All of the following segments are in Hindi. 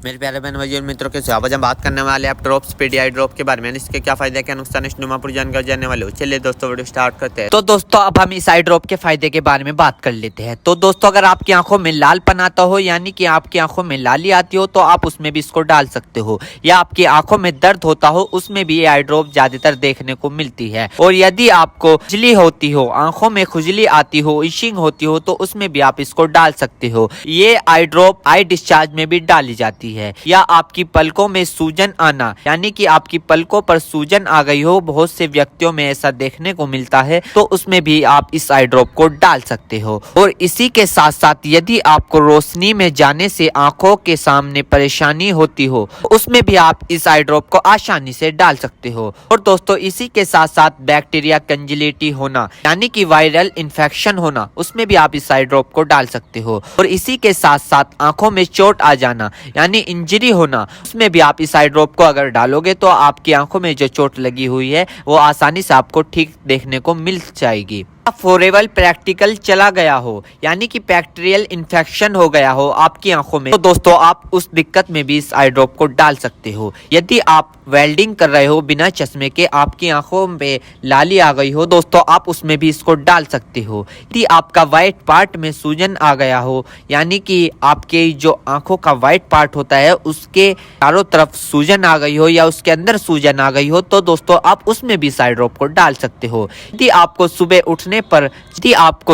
मेरे प्यारे बहन भाई और मित्रों के आज हम बात करने वाले आप ड्रॉप स्पीड आई ड्रॉप के बारे में, इसके क्या फायदे क्या नुकसान इस नुमापुर जानकारी जानने वाले हो। चलिए दोस्तों वीडियो स्टार्ट करते हैं। तो दोस्तों अब हम इस आई ड्रॉप के फायदे के बारे में बात कर लेते हैं। तो दोस्तों अगर आपकी आंखों में लालपन आता हो, यानी कि आपकी आंखों में लाली आती हो, तो आप उसमें भी इसको डाल सकते हो। या आपकी आंखों में दर्द होता हो, उसमें भी ये आई ड्रॉप ज्यादातर देखने को मिलती है। और यदि आपको खुजली होती हो, आंखों में खुजली आती हो, इशिंग होती हो, तो उसमें भी आप इसको डाल सकते हो। ये आई ड्रॉप आई डिस्चार्ज में भी डाली जाती है। या आपकी पलकों में सूजन आना, यानी कि आपकी पलकों पर सूजन आ गई हो, बहुत से व्यक्तियों में ऐसा देखने को मिलता है, तो उसमें भी आप इस आई ड्रॉप को डाल सकते हो। और इसी के साथ साथ यदि आपको रोशनी में जाने से आंखों के सामने परेशानी होती हो, उसमें भी आप इस आई ड्रॉप को आसानी से डाल सकते हो। और दोस्तों इसी के साथ साथ बैक्टीरिया कंजिलिटी होना, यानी कि वायरल इन्फेक्शन होना, उसमें भी आप इस आई ड्रॉप को डाल सकते हो। और इसी के साथ साथ आंखों में चोट आ जाना, यानी इंजरी होना, उसमें भी आप इस आई ड्रॉप को अगर डालोगे तो आपकी आंखों में जो चोट लगी हुई है वो आसानी से आपको ठीक देखने को मिल जाएगी। फोरेबल प्रैक्टिकल चला गया हो, यानी कि बैक्टीरियल इन्फेक्शन हो गया हो आपकी आंखों में, तो दोस्तों आप उस दिक्कत में भी इस आई ड्रॉप को डाल सकते हो। यदि आप वेल्डिंग कर रहे हो बिना चश्मे के, आपकी आंखों में लाली आ गई हो, दोस्तों आप उसमें भी इसको डाल सकते हो। यदि आपका व्हाइट पार्ट में सूजन आ गया हो, यानी कि आपके जो आंखों का व्हाइट पार्ट होता है उसके चारों तरफ सूजन आ गई हो या उसके अंदर सूजन आ गई हो, तो दोस्तों आप उसमें भी इस आई ड्रॉप को डाल सकते हो। यदि आपको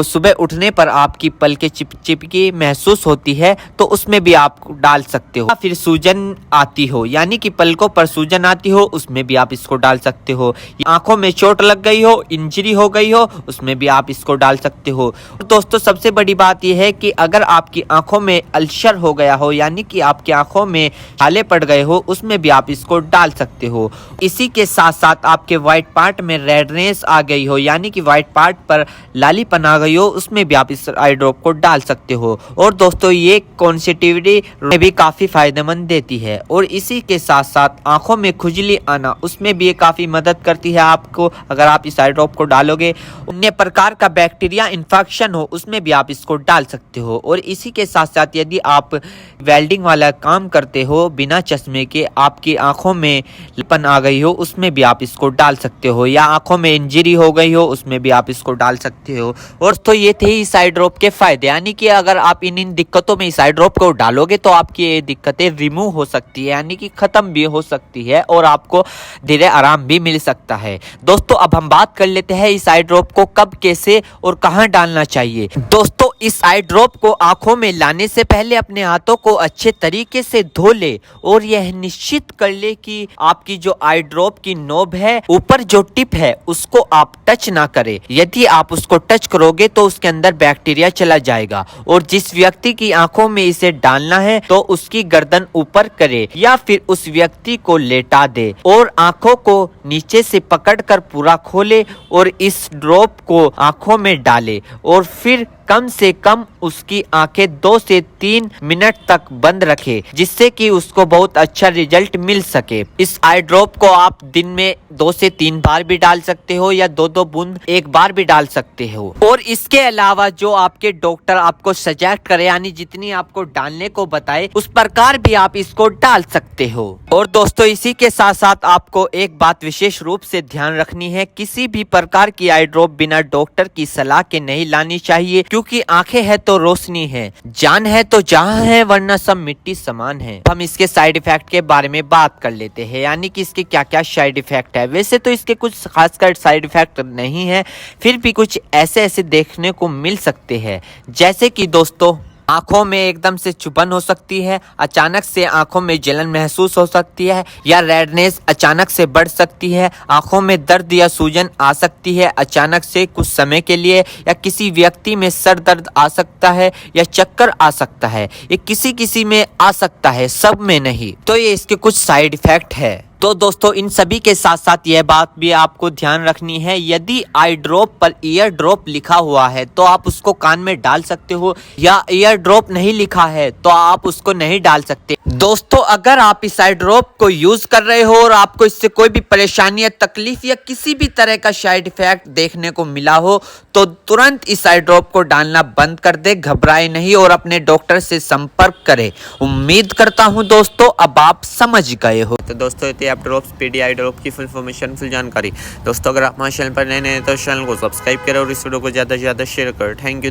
सुबह उठने पर आपकी पलकें चिपचिपकी महसूस होती है, तो उसमें भी आप डाल सकते हो। फिर सूजन आती हो, यानी कि पलकों पर सूजन आती हो, उसमें भी आप इसको डाल सकते हो। आंखों में चोट लग गई हो, इंजरी हो गई हो, उसमें भी आप इसको डाल सकते हो। और दोस्तों सबसे बड़ी बात यह है कि अगर आपकी आंखों में अल्सर हो गया हो, यानी कि आपकी आंखों में छाले पड़ गए हो, उसमें भी आप इसको डाल सकते हो। इसी के साथ साथ आपके व्हाइट पार्ट में रेडनेस आ गई हो, यानी कि व्हाइट पार्ट पर लालीपन आ गई हो, उसमें भी आप इस आई ड्रॉप को डाल सकते हो। और दोस्तों ये कॉन्सेटिविटी में भी काफी फायदेमंद देती है। और इसी के साथ साथ आंखों में खुजली आना, उसमें भी ये काफी मदद करती है आपको। अगर आप इस आई ड्रॉप को डालोगे, अन्य प्रकार का बैक्टीरिया इन्फेक्शन हो, उसमें भी आप इसको डाल सकते हो। और इसी के साथ साथ यदि आप वेल्डिंग वाला काम करते हो बिना चश्मे के, आपकी आंखों में लालीपन आ गई हो, उसमें भी आप इसको डाल सकते हो। या आंखों में इंजरी हो गई हो, उसमें भी आप इसको डाल सकते हो। और तो ये थे इस आई ड्रॉप के फायदे, यानी कि अगर आप इन दिक्कतों में इस आई ड्रॉप को डालोगे तो आपकी ये दिक्कतें रिमूव हो सकती है, यानी कि खत्म भी हो सकती है और आपको धीरे आराम भी मिल सकता है। दोस्तों अब हम बात कर लेते हैं इस आई ड्रॉप को कब, कैसे और कहां डालना चाहिए। दोस्तों इस आई ड्रॉप को आंखों में लाने से पहले अपने हाथों को अच्छे तरीके से धो ले और यह निश्चित कर ले कि आपकी जो आई ड्रॉप की नोब है, ऊपर जो टिप है, उसको आप टच ना करें। यदि आप उसको टच करोगे तो उसके अंदर बैक्टीरिया चला जाएगा। और जिस व्यक्ति की आंखों में इसे डालना है तो उसकी गर्दन ऊपर करे या फिर उस व्यक्ति को लेटा दे और आंखों को नीचे से पकड़कर पूरा खोले और इस ड्रॉप को आंखों में डाले। और फिर कम से कम उसकी आंखें 2 से 3 मिनट तक बंद रखे, जिससे कि उसको बहुत अच्छा रिजल्ट मिल सके। इस आई ड्रॉप को आप दिन में 2 से 3 बार भी डाल सकते हो या 2-2 बूंद एक बार भी डाल सकते हो। और इसके अलावा जो आपके डॉक्टर आपको सजेस्ट करे, यानी जितनी आपको डालने को बताए, उस प्रकार भी आप इसको डाल सकते हो। और दोस्तों इसी के साथ साथ आपको एक बात विशेष रूप से ध्यान रखनी है, किसी भी प्रकार की आई ड्रॉप बिना डॉक्टर की सलाह के नहीं लानी चाहिए, क्योंकि आंखें है तो रोशनी है, जान है तो जहां है, वरना सब मिट्टी समान है। हम इसके साइड इफेक्ट के बारे में बात कर लेते हैं, यानी कि इसके क्या क्या साइड इफेक्ट है। वैसे तो इसके कुछ खासकर साइड इफेक्ट नहीं है, फिर भी कुछ ऐसे देखने को मिल सकते हैं, जैसे कि दोस्तों आंखों में एकदम से चुभन हो सकती है, अचानक से आंखों में जलन महसूस हो सकती है, या रेडनेस अचानक से बढ़ सकती है, आंखों में दर्द या सूजन आ सकती है अचानक से कुछ समय के लिए, या किसी व्यक्ति में सर दर्द आ सकता है या चक्कर आ सकता है। ये किसी किसी में आ सकता है, सब में नहीं। तो ये इसके कुछ साइड इफेक्ट है। तो दोस्तों इन सभी के साथ साथ यह बात भी आपको ध्यान रखनी है, यदि आई ड्रॉप पर ईयर ड्रॉप लिखा हुआ है तो आप उसको कान में डाल सकते हो, या ईयर ड्रॉप नहीं लिखा है तो आप उसको नहीं डाल सकते। दोस्तों अगर आप इस आई ड्रॉप को यूज कर रहे हो और आपको इससे कोई भी परेशानी या तकलीफ या किसी भी तरह का साइड इफेक्ट देखने को मिला हो तो तुरंत इस आई ड्रॉप को डालना बंद कर दे, घबराए नहीं और अपने डॉक्टर से संपर्क करें। उम्मीद करता हूं दोस्तों अब आप समझ गए हो। तो दोस्तों ये आप ड्रॉप्स पीडी आई ड्रॉप की फुल इन्फॉर्मेशन फुल जानकारी। दोस्तों अगर आप हमारे चैनल पर नए नए तो चैनल को सब्सक्राइब करें और इस वीडियो को ज़्यादा से ज़्यादा शेयर करें। Thank you.